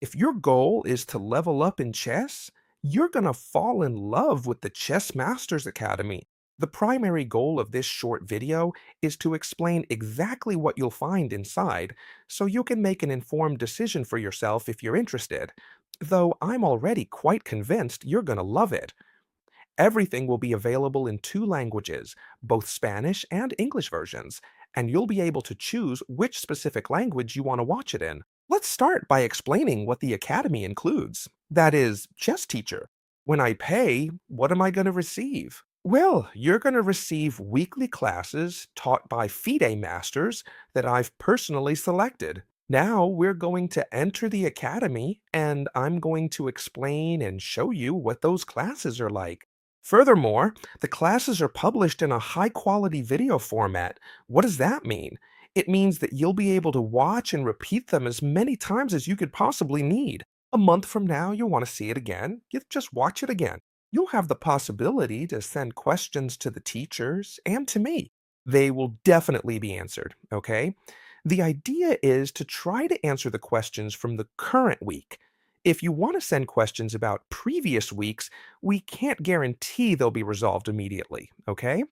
If your goal is to level up in chess, you're going to fall in love with the Chess Masters Academy. The primary goal of this short video is to explain exactly what you'll find inside, so you can make an informed decision for yourself if you're interested. Though I'm already quite convinced you're going to love it. Everything will be available in two languages, both Spanish and English versions, and you'll be able to choose which specific language you want to watch it in. Let's start by explaining what the Academy includes. That is, Chessteacher. When I pay, what am I going to receive? Well, you're going to receive weekly classes taught by FIDE masters that I've personally selected. Now we're going to enter the Academy, and I'm going to explain and show you what those classes are like. Furthermore, the classes are published in a high-quality video format. What does that mean? It means that you'll be able to watch and repeat them as many times as you could possibly need. A month from now, you'll want to see it again. You just watch it again. You'll have the possibility to send questions to the teachers and to me. They will definitely be answered, okay? The idea is to try to answer the questions from the current week. If you want to send questions about previous weeks, we can't guarantee they'll be resolved immediately, okay?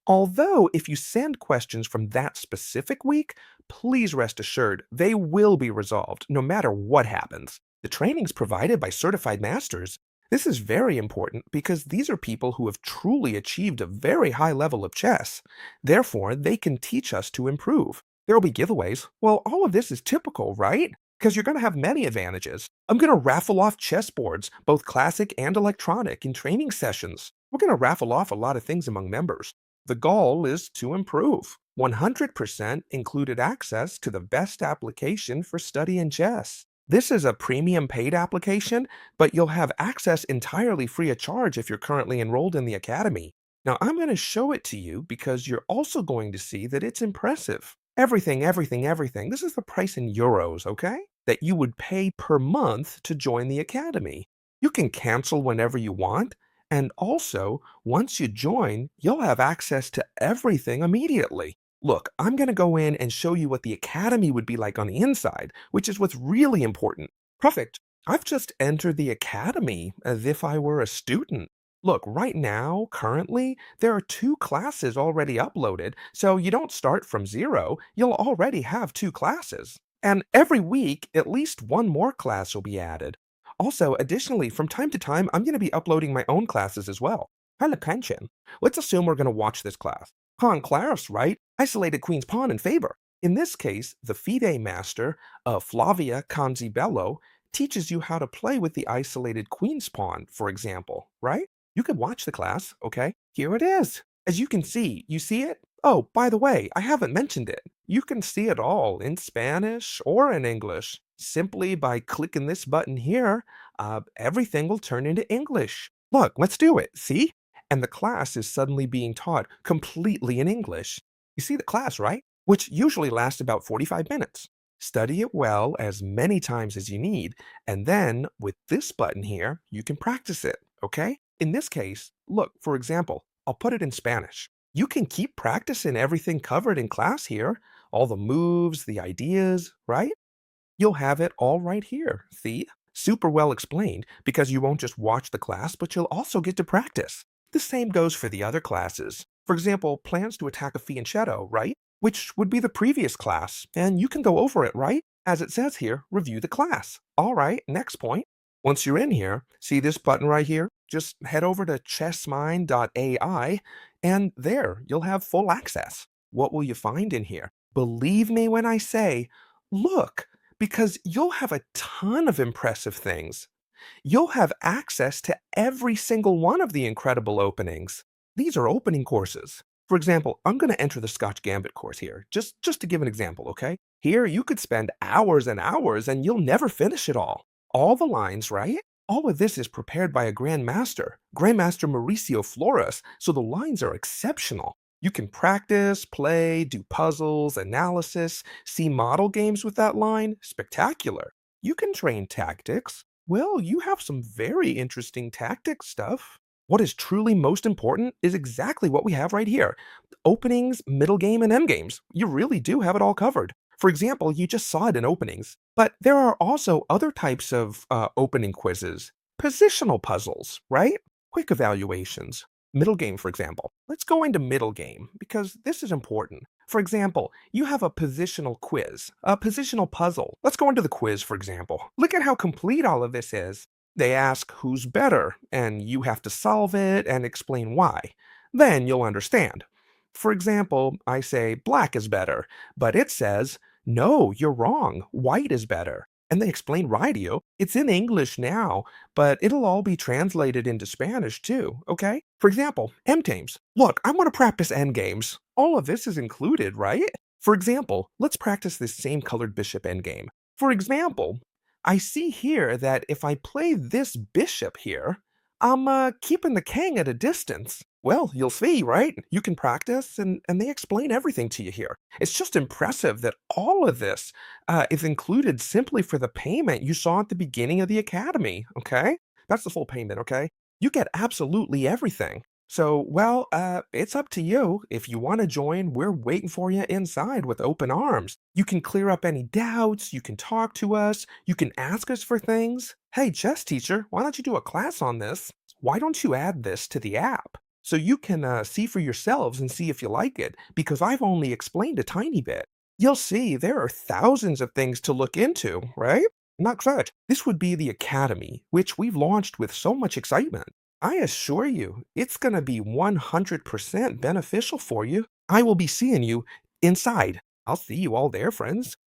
Although, if you send questions from that specific week, please rest assured they will be resolved no matter what happens. The training's provided by certified masters. This is very important because these are people who have truly achieved a very high level of chess. Therefore, they can teach us to improve. There'll be giveaways. Well, all of this is typical, right? Because you're going to have many advantages. I'm going to raffle off chessboards, both classic and electronic, in training sessions. We're going to raffle off a lot of things among members. The goal is to improve. 100% included access to the best application for studying chess. This is a premium paid application, but you'll have access entirely free of charge if you're currently enrolled in the Academy. Now, I'm going to show it to you because you're also going to see that it's impressive. Everything, everything, everything. This is the price in euros, okay? That you would pay per month to join the Academy. You can cancel whenever you want, and also, once you join, you'll have access to everything immediately. Look, I'm going to go in and show you what the Academy would be like on the inside, which is what's really important. Perfect. I've just entered the Academy as if I were a student. Look, right now, currently, there are two classes already uploaded, so you don't start from zero, you'll already have two classes. And every week, at least one more class will be added. Also, additionally, from time to time, I'm going to be uploading my own classes as well. Attention. Let's assume we're going to watch this class. Pawn Claris, right? Isolated queen's pawn in favor. In this case, the FIDE master, Flavia Conzibello, teaches you how to play with the isolated queen's pawn, for example, right? You could watch the class, okay? Here it is. As you can see, you see it? Oh, by the way, I haven't mentioned it. You can see it all in Spanish or in English. Simply by clicking this button here, everything will turn into English. Look, let's do it. See? And the class is suddenly being taught completely in English. You see the class, right? Which usually lasts about 45 minutes. Study it well as many times as you need, and then with this button here, you can practice it, okay? In this case, look, for example, I'll put it in Spanish. You can keep practicing everything covered in class here, all the moves, the ideas, right? You'll have it all right here, see? Super well explained because you won't just watch the class, but you'll also get to practice. The same goes for the other classes. For example, plans to attack a fianchetto, right? Which would be the previous class, and you can go over it, right? As it says here, review the class. All right, next point. Once you're in here, see this button right here? Just head over to chessmind.ai, and there, you'll have full access. What will you find in here? Believe me when I say, look, because you'll have a ton of impressive things. You'll have access to every single one of the incredible openings. These are opening courses. For example, I'm going to enter the Scotch Gambit course here, just to give an example, okay? Here, you could spend hours and hours and you'll never finish it all. All the lines, right? All of this is prepared by a Grandmaster, Grandmaster Mauricio Flores, so the lines are exceptional. You can practice, play, do puzzles, analysis, see model games with that line. Spectacular. You can train tactics. Well, you have some very interesting tactics stuff. What is truly most important is exactly what we have right here. Openings, middle game, and end games. You really do have it all covered. For example, you just saw it in openings. But there are also other types of opening quizzes. Positional puzzles, right? Quick evaluations. Middle game, for example. Let's go into middle game because this is important. For example, you have a positional quiz, a positional puzzle. Let's go into the quiz, for example. Look at how complete all of this is. They ask who's better, and you have to solve it and explain why. Then you'll understand. For example, I say black is better, but it says, no, you're wrong. White is better. And they explain why to you. It's in English now, but it'll all be translated into Spanish too, okay? For example, M-games. Look, I want to practice endgames. All of this is included, right? For example, let's practice this same colored bishop endgame. For example, I see here that if I play this bishop here, I'm keeping the king at a distance. Well, you'll see, right? You can practice, and they explain everything to you here. It's just impressive that all of this is included simply for the payment you saw at the beginning of the academy, okay? That's the full payment, okay? You get absolutely everything. So, well, it's up to you. If you want to join, we're waiting for you inside with open arms. You can clear up any doubts, you can talk to us, you can ask us for things. Hey, chess teacher, why don't you do a class on this? Why don't you add this to the app? So you can see for yourselves and see if you like it, because I've only explained a tiny bit. You'll see there are thousands of things to look into, right? Not such. This would be the Academy, which we've launched with so much excitement. I assure you, it's going to be 100% beneficial for you. I will be seeing you inside. I'll see you all there, friends.